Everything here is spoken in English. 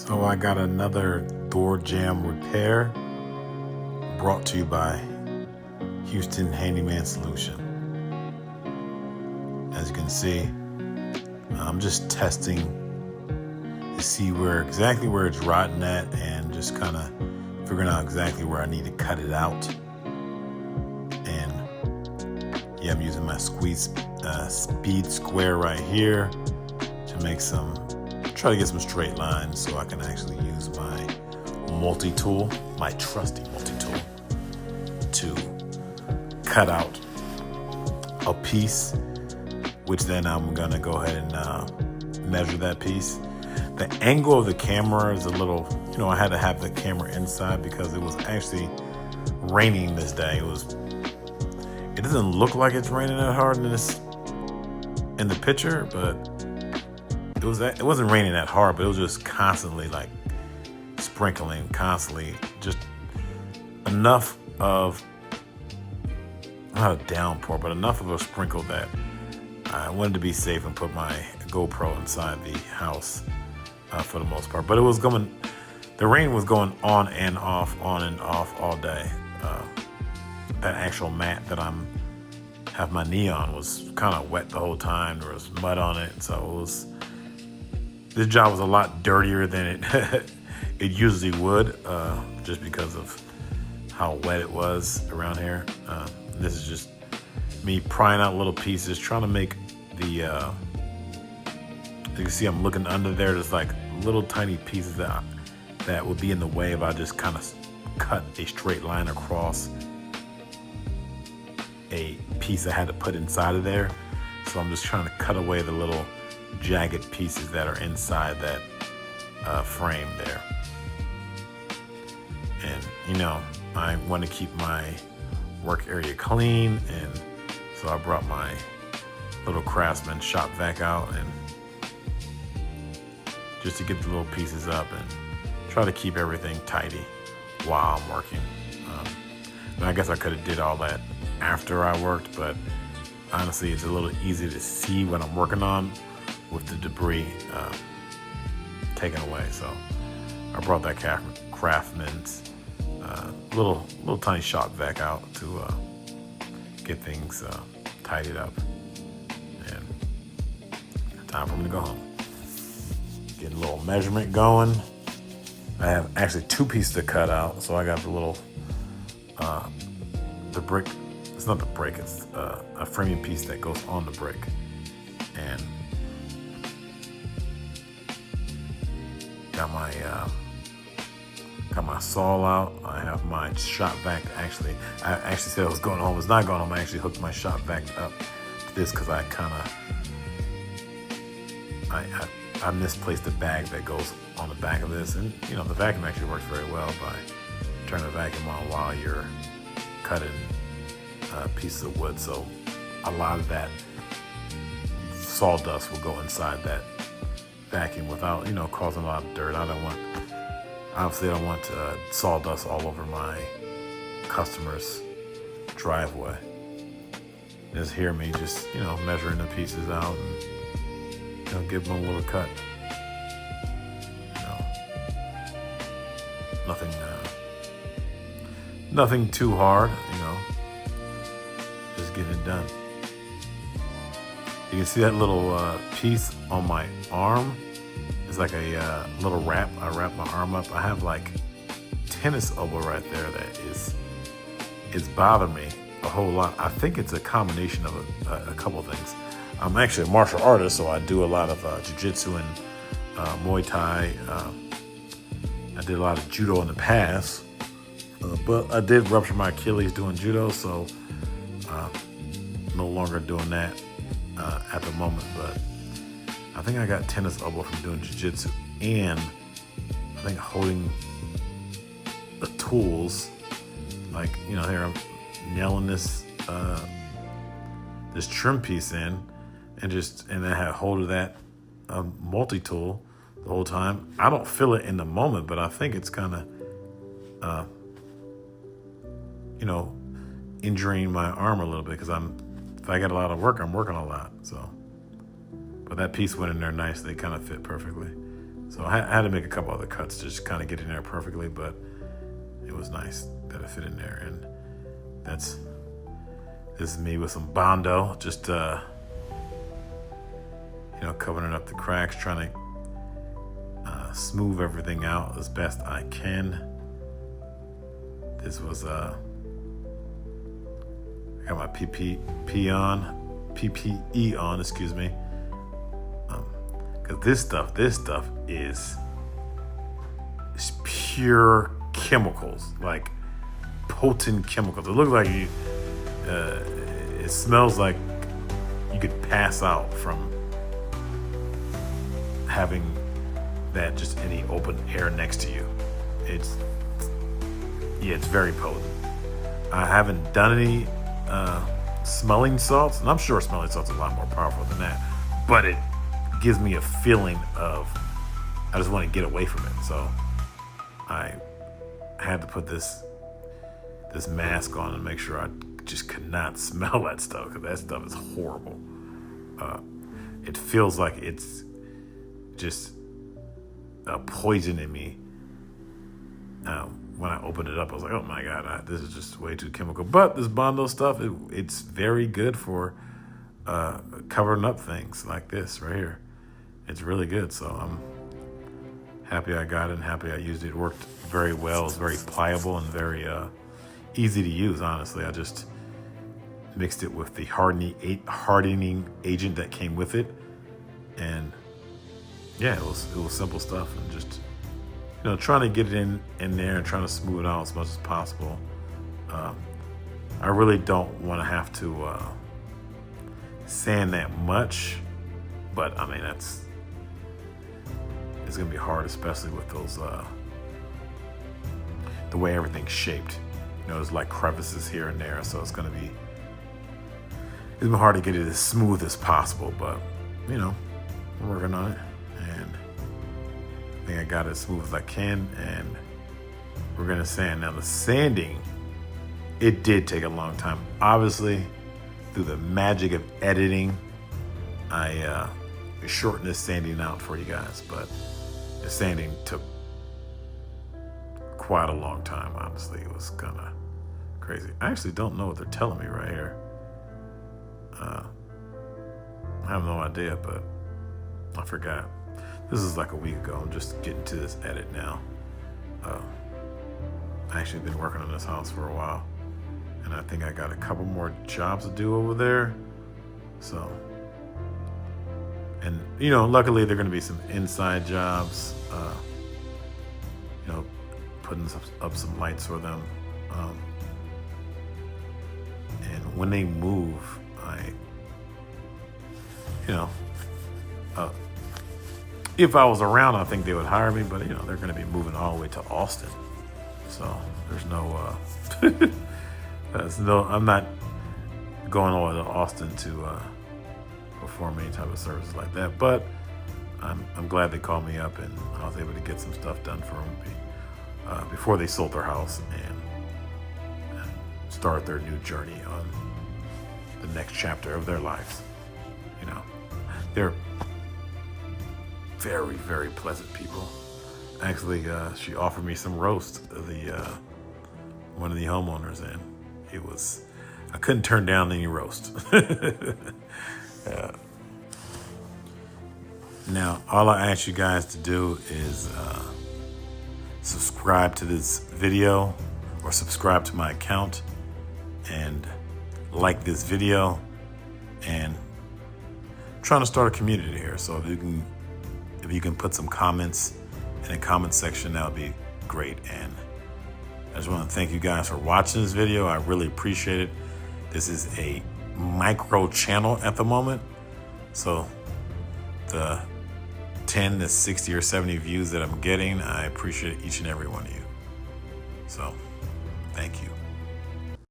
So I got another door jamb repair brought to you by Houston Handyman Solution. As you can see, I'm just testing to see exactly where it's rotten at and just kind of figuring out exactly where I need to cut it out. And yeah, I'm using my speed square right here to try to get some straight lines so I can actually use my multi-tool, my trusty multi-tool, to cut out a piece, which then I'm gonna go ahead and measure that piece. The angle of the camera is a little, I had to have the camera inside because it was actually raining this day. It doesn't look like it's raining that hard in the picture, but it wasn't raining that hard, but it was just constantly like sprinkling, just enough of, not a downpour, but enough of a sprinkle that I wanted to be safe and put my GoPro inside the house for the most part. But the rain was going on and off all day. That actual mat that have my knee on was kind of wet the whole time. There was mud on it, so this job was a lot dirtier than it usually would, just because of how wet it was around here. This is just me prying out little pieces, trying to make you can see I'm looking under there. There's like little tiny pieces that would be in the way if I just kind of cut a straight line across a piece I had to put inside of there. So I'm just trying to cut away the little jagged pieces that are inside that frame there. And I want to keep my work area clean, and so I brought my little Craftsman shop vac out and just to get the little pieces up and try to keep everything tidy while I'm working. And I guess I could have did all that after I worked, but honestly it's a little easy to see what I'm working on with the debris taken away. So I brought that Craftsman's little tiny shop vac out to get things tidied up. And time for me to go home. Get a little measurement going. I have actually two pieces to cut out, so I got the little the brick. It's not the brick, it's a framing piece that goes on the brick. And got my saw out. I have my shop vac. I actually said I was going home. It's not going home. I actually hooked my shop vac up to this because I misplaced the bag that goes on the back of this. And the vacuum actually works very well by turning the vacuum on while you're cutting pieces of wood. So a lot of that sawdust will go inside that vacuum without causing a lot of dirt. I don't want sawdust all over my customer's driveway. Just hear me just measuring the pieces out and give them a little cut. Nothing too hard, just getting it done. You can see that little piece on my arm. It's like a little wrap. I wrap my arm up. I have like tennis elbow right there that is bothering me a whole lot. I think it's a combination of a couple of things. I'm actually a martial artist, so I do a lot of jiu-jitsu and Muay Thai. I did a lot of judo in the past, but I did rupture my Achilles doing judo, so no longer doing that at the moment. But I think I got tennis elbow from doing jiu-jitsu, and I think holding the tools, like here I'm nailing this trim piece in, and I had hold of that multi-tool the whole time. I don't feel it in the moment, but I think it's kind of injuring my arm a little bit because if I get a lot of work, I'm working a lot. So, but that piece went in there nice. They kind of fit perfectly. So I had to make a couple other cuts to just kind of get in there perfectly, but it was nice that it fit in there. And this is me with some Bondo, just covering up the cracks, trying to smooth everything out as best I can. This was I got my PPE on, excuse me. Because this stuff is pure chemicals, like potent chemicals. It looks like it smells like you could pass out from having that just any open air next to you. It's very potent. I haven't done any smelling salts, and I'm sure smelling salts are a lot more powerful than that, but it gives me a feeling of I just want to get away from it. So I had to put this mask on and make sure I just could not smell that stuff, because that stuff is horrible. It feels like it's just a poison in me. When I opened it up, I was like, oh my God, this is just way too chemical. But this Bondo stuff, it's very good for covering up things like this right here. It's really good. So I'm happy I got it and happy I used it. It worked very well. It was very pliable and very easy to use, honestly. I just mixed it with the hardening agent that came with it. And yeah, it was simple stuff, and just trying to get it in there and trying to smooth it out as much as possible. I really don't want to have to sand that much, but I mean it's gonna be hard, especially with those the way everything's shaped. There's like crevices here and there, so it's been hard to get it as smooth as possible, but we're working on it, and I think I got it as smooth as I can, and we're gonna sand. Now the sanding, it did take a long time. Obviously, through the magic of editing, I shortened this sanding out for you guys, but the sanding took quite a long time, honestly. It was kind of crazy. I actually don't know what they're telling me right here. I have no idea, but I forgot. This is like a week ago. I'm just getting to this edit now. I actually been working on this house for a while, and I think I got a couple more jobs to do over there. So, and luckily there are going to be some inside jobs. Putting up some lights for them. And when they move, if I was around, I think they would hire me, but they're going to be moving all the way to Austin, so there's no, I'm not going all the way to Austin to perform any type of services like that. But I'm glad they called me up, and I was able to get some stuff done for them before they sold their house and start their new journey on the next chapter of their lives. They're very, very pleasant people. Actually, she offered me some roast, one of the homeowners, and I couldn't turn down any roast. Now, all I ask you guys to do is subscribe to this video, or subscribe to my account, and like this video, and I'm trying to start a community here. So if you can put some comments in the comment section, that would be great. And I just want to thank you guys for watching this video. I really appreciate it. This is a micro channel at the moment, so the 10 to 60 or 70 views that I'm getting, I appreciate each and every one of you. So, thank you.